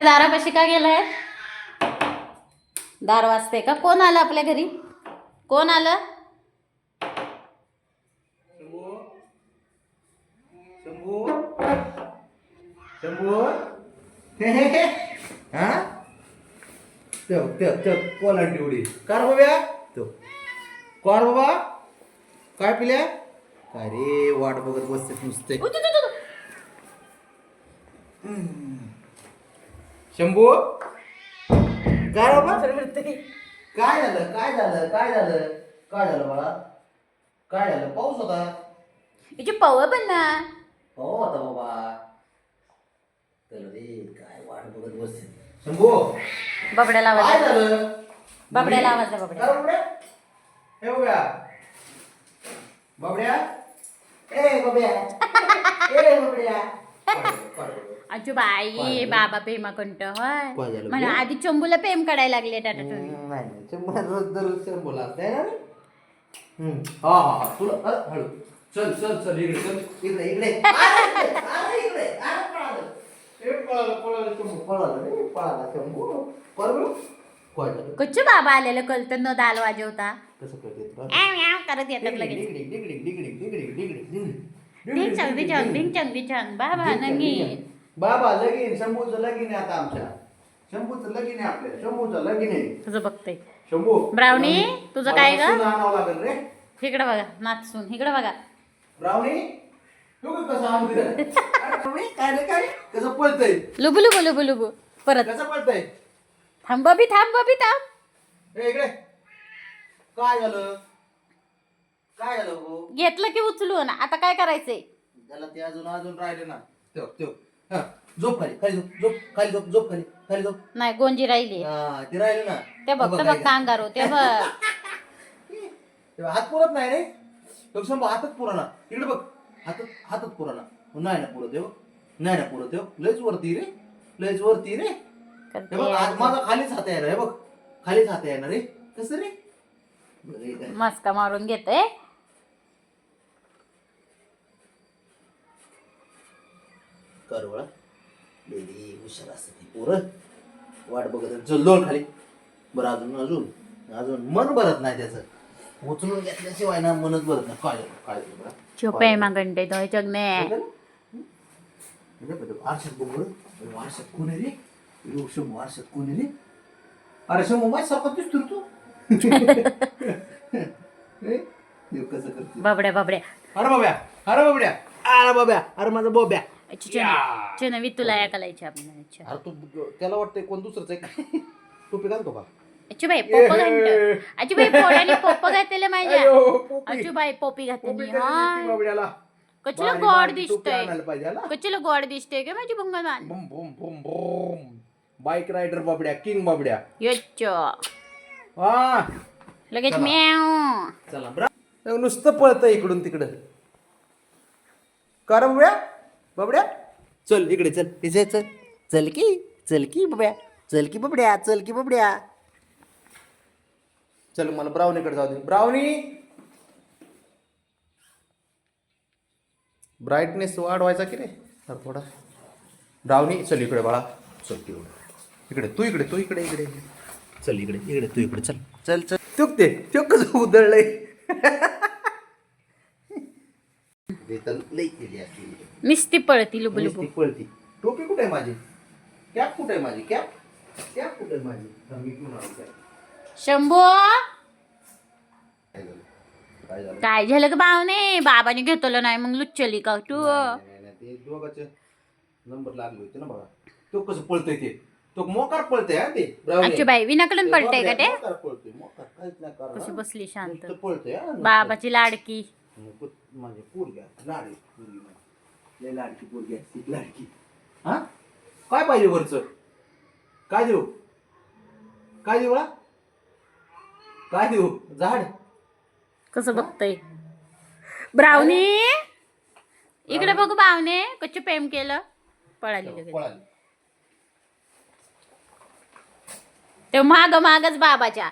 दारापाशी का गेलाय? दार वाजते का? कोण आलं आपल्या घरी? कोण आलं? शंभू शंभू हा कोण एवढी कार बाब्या तो कोण बाबा काय पिल्या काय रे वाट बघत बसते नुसते शंभू काय बाबा काय झालं काय झालं काय झालं काय झालं बाळा काय झालं पाऊस होता इथे पव पण ना हो होता बाबा रे काय वाट बघत बसते शंभू बबड्याला काय आवाज झालं बबड्याला आवाज द्या, बबड्या. काय बाबड्या हे बाबड्या बाबड्या ए बाबड्या ए बाबड्या आजूबाई बाबा प्रेमा कंट काय होय झालं म्हणा बे? आधी चंबूला प्रेम काढायला लागले टाटा तुम्ही. नाही शंभर दररोज शंभूला असते ना हा हा हा तुला हळू चल चल चल इकडे चल इकडे इकडे अरे इकडे अरे पळालं ए पळालं पळालं शंभू पळालं रे पळाला शंभू बरोबर काय झालं कच्चे बाबा आलेलं कळतं न दाल वाजवता कसं करते तुला ऍव ऍव करत येतात लगेच. ढिंग चंग ढिंग ढिंग चंग ढिंग चंग बाबा नंगी बाबा लगीन शंभूचं लगीन आहे आता आमच्या शंभूचं लगीन आहे आपल्या शंभूचं लगीन आहे तुझं बघते शंभू ब्राउनी तुझं काय ग? मला आणावं लागेल रे इकडे बघा नाचून इकडे बघा ब्राउनी तू कसं आणू काय रे काय कसं पळतय लुबू लुबू लुबू लुबू परत कसं पळतय थांब बबी थांब ए इकडे काय झालं काय झालं भाऊ घेतलं की उचलून आता काय करायचंय? त्याला ते अजून अजून राहिले ना ठेव ठेव हा, झोप खाली खाली झोप झोप खाली झोप झोप खाली खाली झोप नाही गोंजी राहिली हा ते राहिले ना ते बघ ते बघ कांगारो ते बघ तेव्हा हात पुरत नाही रे तो शंभू हातच पुराना इकडे बघ हातच हातच पुराना नाही ना पुरत देव नाही ना पुरत देव लयच वरती रे लयच वरती रे हे बघ आज माझा खालीच हात आहे ना हे बघ खालीच हात आहे ना रे कसं रे मस्का मारून घेतोय. करवळा बेदी हुशार असते ती पोरं वाट बघत चल लोळ खाली बरं अजून अजून अजून मन भरत नाही त्याचं उचलून घेतल्याशिवाय ना मनच भरत नाही काय काय चुपे मागंडे तो जगने आरशात बघ बरं आरशात कोण आहे रे शंभू आरशात कोण आहे रे अरे शंभू माझ्या सारखा दिसतो रे तू कसं करते बाबड्या बाबड्या अरे बाब्या अरे बाबड्या अरे बाब्या अरे माझा बोब्या नवी तुला या कलायची आपल्याला. अरे तू त्याला वाटतंय कोण दुसरंच आहे का टोपी घालतो का अचूबाई पोप घालत अचूबाई पोळ्याने पोप घातलेलं माझ्या अचूबाई पोपी घातली बाबड्याला कचलं गोड दिसतंय कचलं गोड दिसतंय का माझी भंगमान boom boom boom boom bike rider बाबड्या किंग बाबड्या यच्चो हा लगेच म्याव चला नुसतं पळतंय इकडून तिकडं कर बाबड्या बाबड्या चल इकडे चल इथे चल चल की बाबड्या चल की बाबड्या चल की बाबड्या चल मला ब्राउनीकडे जाऊ दे ब्राउनी ब्राईटनेस वाढवायचा की रे थोडा ब्राउनी चल इकडे बाळा चल इकडे तू इकडे इकडे चल इकडे तू इकडे चल चल चल चुकते चुक कसं उधळलंय लई केली असती निस्ती पळती लुबू लुबू पळती टोपी कुठे आहे माझी कॅप कुठे आहे माझी कॅप कुठे आहे माझी मी घेऊन आलो कॅप शंभू काय झालं काय झालं का बावने बाबाने घेतलं नाही मग लुच्चली का तू नाही, ते दोघांचे नंबर लागले होते ना बघा तो कसं पळतोय ते तो मोकार पळतोय हा ते अचूबाई विनाकडून पळतय का ते मोकार पळतोय मोकार काहीच नाही करणार. कशी बसली शांत नुसतं पळतोय हा, नुसतं. बाबाची लाडकी माझी पोरग्या लाडकी पोरगी माझी. लय लाडकी पोरगी असते लाडकी हा काय पाहिजे वरचं काय देऊ बा काय देऊ झाड कसं बघतय ब्राउनी इकडे बघू बावने कच्चे प्रेम केलं पळाली लगेच. पळाली ते मागच बाबाच्या